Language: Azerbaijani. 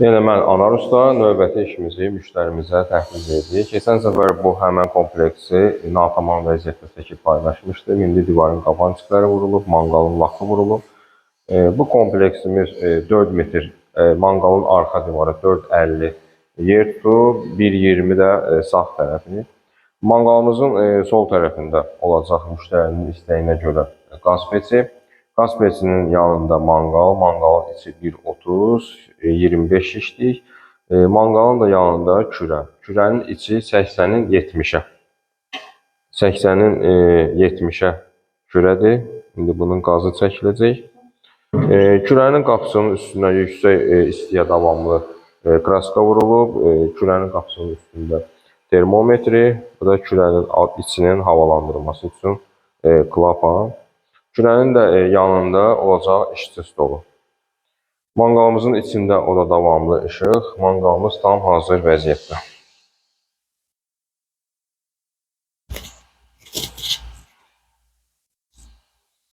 Yenə mən Anar Usta, növbəti işimizi müştərimizə təhvil verdik. Keçən səfər bu həmən kompleksi natamam vəziyyətdə çəkib paylaşmışdım. İndi divarın qabancıqları vurulub, manqalın lakı vurulub. Bu kompleksimiz 4 metr, manqalın arxa divarı 4,50 yer tutu, 1,20 də sağ tərəfini. Manqalımızın sol tərəfində olacaq müştərinin istəyinə görə qaz peçi. Qaz peçinin yanında manqal, manqalın içi 1,30, 25 şişlik. Manqalın da yanında kürə. Kürənin içi 80-in 70-ə. 80-in 70-ə kürədir. İndi bunun qazı çəkiləcək. Kürənin qapısının üstünə yüksək istiyə davamlı kraska vurulub. Kürənin qapısının üstündə termometri, bu da kürənin içinin havalandırması üçün klapan. Kürənin də yanında olacaq işçi stolu. Manqalımızın içində o da davamlı işıq. Manqalımız tam hazır vəziyyətdə.